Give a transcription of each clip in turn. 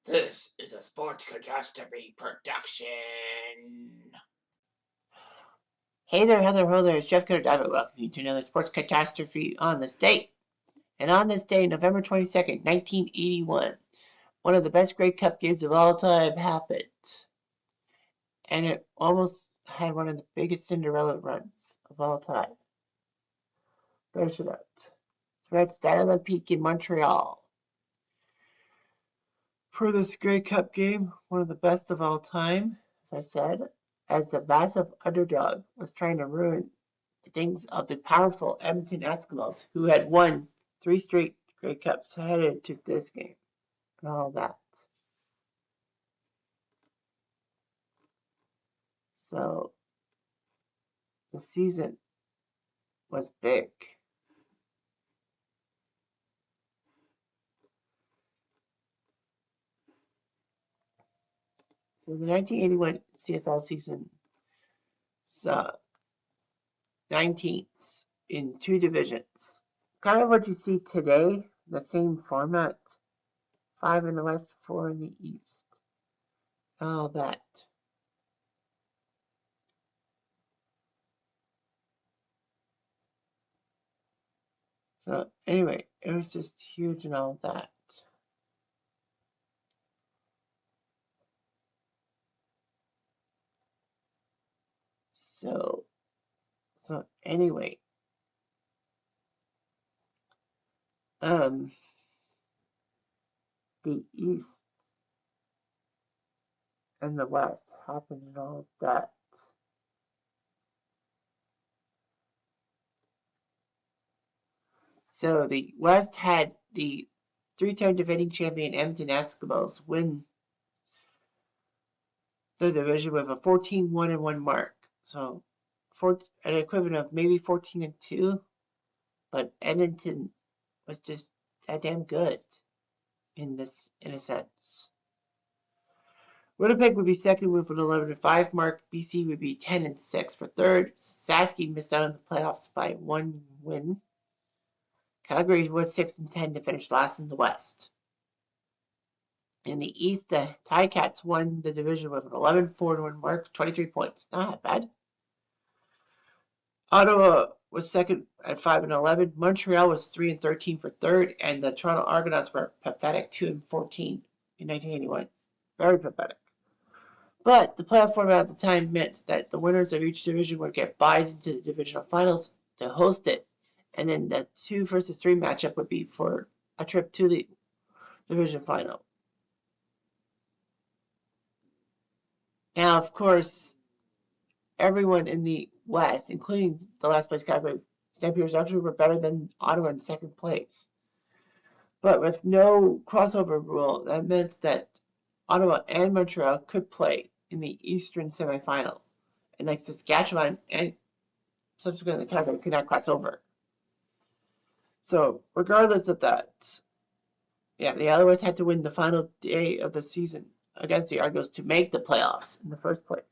This is a Sports Catastrophe production. Hey there, Heather, ho there, it's Jeff Cutastrophe. Welcome you to another Sports Catastrophe on this date. And on this day, November 22nd, 1981, one of the best Grey Cup games of all time happened. And it almost had one of the biggest Cinderella runs of all time. There's it out. It's at Stade Olympique in Montreal. For this Grey Cup game, one of the best of all time, as I said, as a massive underdog was trying to ruin the things of the powerful Edmonton Eskimos, who had won 3 straight Grey Cups headed into this game and all that. So the season was big. So the 1981 CFL season saw 9 teams in 2 divisions. Kind of what you see today, the same format. 5 in the West, 4 in the East. All that. So anyway, it was just huge and all that. So anyway, the East and the West happened and all that. So the West had the 3-time defending champion Edmonton Eskimos win the division with a 14-1-1 mark. So an equivalent of maybe 14-2, but Edmonton was just that damn good in a sense. Winnipeg would be second with an 11-5 mark. BC would be 10-6 for third. Saski missed out on the playoffs by 1 win. Calgary was 6-10 to finish last in the West. In the East, the Ticats won the division with an 11-4-1 mark, 23 points. Not bad. Ottawa was second at 5-11. Montreal was 3-13 for third, and the Toronto Argonauts were pathetic 2-14 in 1981. Very pathetic. But the playoff format at the time meant that the winners of each division would get buys into the divisional finals to host it, and then the 2 versus 3 matchup would be for a trip to the division final. Now, of course, everyone in the West, including the last place Calgary Stampeders, actually were better than Ottawa in second place. But with no crossover rule, that meant that Ottawa and Montreal could play in the Eastern semifinal, and like Saskatchewan and subsequently Calgary could not cross over. So regardless of that, yeah, the Alouettes had to win the final day of the season against the Argos to make the playoffs in the first place.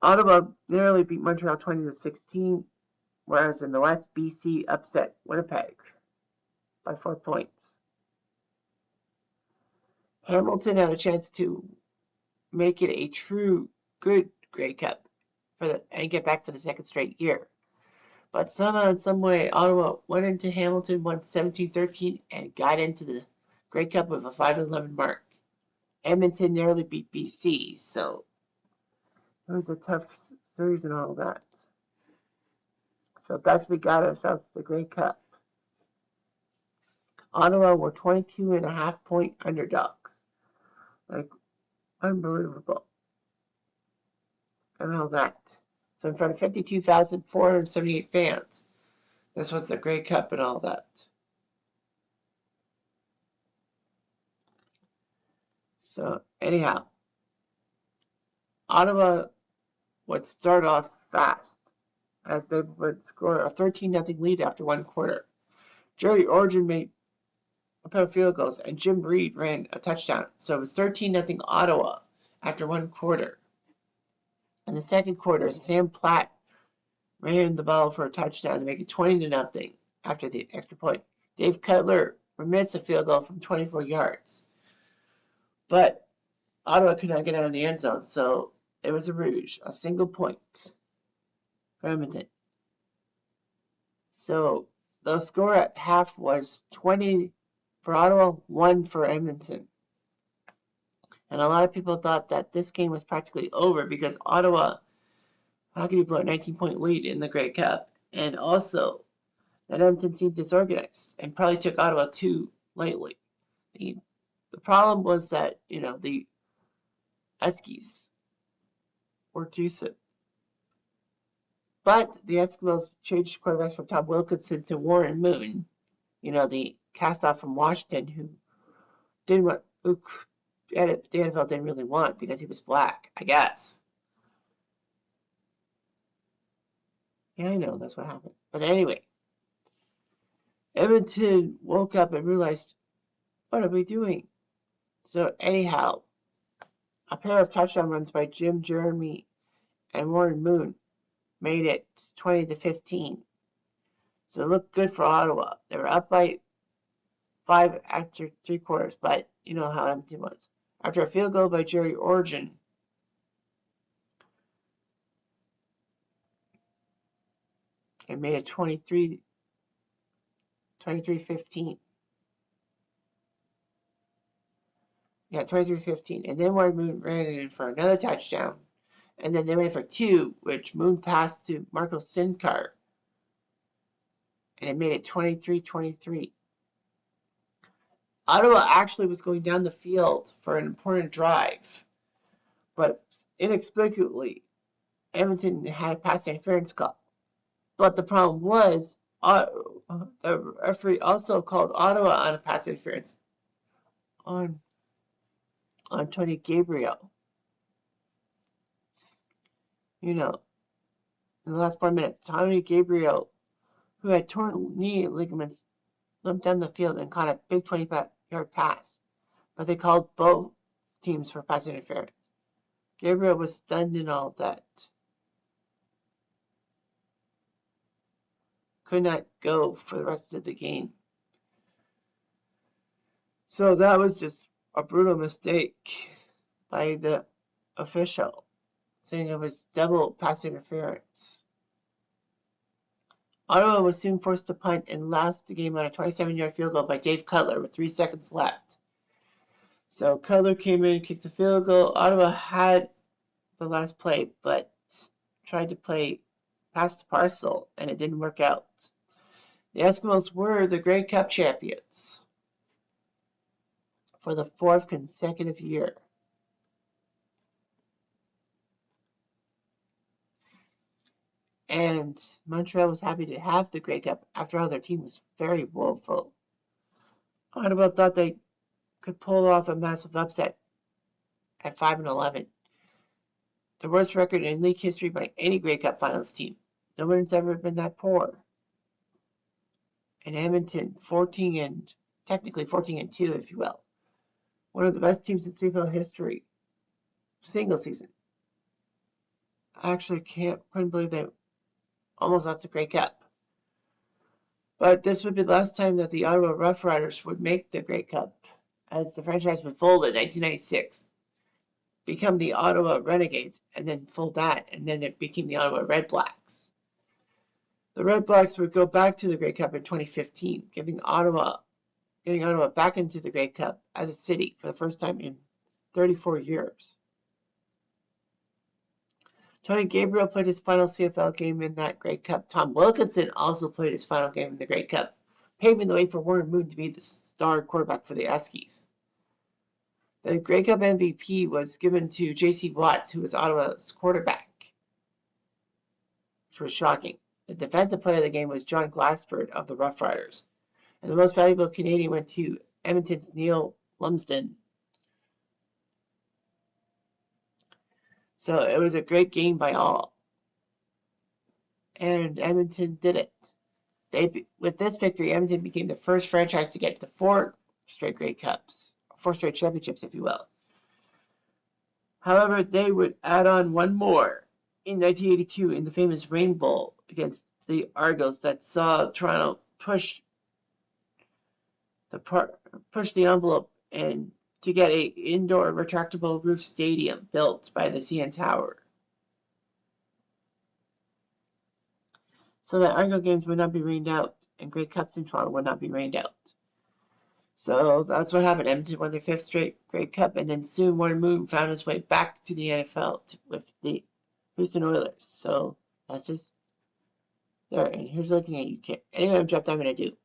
Ottawa narrowly beat Montreal 20-16, whereas in the West, BC upset Winnipeg by 4 points. Hamilton had a chance to make it a true good Grey Cup and get back for the second straight year. But somehow, in some way, Ottawa went into Hamilton, won 17-13, and got into the Grey Cup with a 5-11 mark. Edmonton narrowly beat BC, so it was a tough series and all that. So thus we got ourselves the Grey Cup. Ottawa were 22.5-point underdogs. Like, unbelievable. And all that. So in front of 52,478 fans. This was the Grey Cup and all that. So anyhow, Ottawa would start off fast as they would score a 13-0 lead after 1 quarter. Jerry Origin made a pair of field goals and Jim Reed ran a touchdown. So it was 13-0 Ottawa after 1 quarter. In the second quarter, Sam Platt ran the ball for a touchdown to make it 20-0 after the extra point. Dave Cutler missed a field goal from 24 yards. But Ottawa could not get out of the end zone, so it was a rouge, a single point for Edmonton. So the score at half was 20 for Ottawa, 1 for Edmonton. And a lot of people thought that this game was practically over because Ottawa, how can you blow a 19-point lead in the Grey Cup? And also that Edmonton seemed disorganized and probably took Ottawa too lightly. The problem was that, the Eskies were decent. But the Eskimos changed quarterbacks from Tom Wilkinson to Warren Moon, the cast-off from Washington who the NFL didn't really want because he was black, I guess. Yeah, I know, that's what happened. But anyway, Edmonton woke up and realized, what are we doing? So anyhow, a pair of touchdown runs by Jim Jeremy and Warren Moon made it 20-15. So it looked good for Ottawa. They were up by 5 after 3 quarters, but you know how Edmonton was. After a field goal by Jerry Origin, it made it 23-15. Yeah, 23-15. And then Warren Moon ran in for another touchdown. And then they went for 2, which Moon passed to Marco Sincart. And it made it 23-23. Ottawa actually was going down the field for an important drive. But inexplicably, Edmonton had a pass interference call. But the problem was, the referee also called Ottawa on a pass interference on Tony Gabriel. In the last 4 minutes, Tony Gabriel, who had torn knee ligaments, limped down the field and caught a big 25-yard pass. But they called both teams for pass interference. Gabriel was stunned and all that. Could not go for the rest of the game. So that was just a brutal mistake by the official, saying it was double pass interference. Ottawa was soon forced to punt and lost the game on a 27-yard field goal by Dave Cutler with 3 seconds left. So Cutler came in, kicked the field goal. Ottawa had the last play, but tried to play past the parcel, and it didn't work out. The Eskimos were the Grey Cup champions for the 4th consecutive year. And Montreal was happy to have the Grey Cup. After all, their team was very woeful. Ottawa thought they could pull off a massive upset at 5-11. The worst record in league history by any Grey Cup finals team. No one's ever been that poor. And Edmonton, technically 14-2, if you will. One of the best teams in CFL history. Single season. I actually couldn't believe they almost lost the Grey Cup. But this would be the last time that the Ottawa Rough Riders would make the Grey Cup, as the franchise would fold in 1996, become the Ottawa Renegades, and then fold that, and then it became the Ottawa Red Blacks. The Red Blacks would go back to the Grey Cup in 2015, getting Ottawa back into the Grey Cup as a city for the first time in 34 years. Tony Gabriel played his final CFL game in that Grey Cup. Tom Wilkinson also played his final game in the Grey Cup, paving the way for Warren Moon to be the star quarterback for the Eskies. The Grey Cup MVP was given to J.C. Watts, who was Ottawa's quarterback, which was shocking. The defensive player of the game was John Glassford of the Rough Riders. And the most valuable Canadian went to Edmonton's Neil Lumsden. So it was a great game by all. And Edmonton did it. With this victory, Edmonton became the first franchise to get to 4 straight Grey Cups, 4 straight championships, if you will. However, they would add on one more in 1982 in the famous Rain Bowl against the Argos that saw Toronto push push the envelope and to get a indoor retractable roof stadium built by the CN Tower, so that Argo games would not be rained out and Grey Cups in Toronto would not be rained out. So that's what happened. Edmonton won their 5th straight Grey Cup, and then soon Warren Moon found his way back to the NFL with the Houston Oilers. So that's just there. And here's looking at you. Anyway, I'm Jeff. I'm going to do.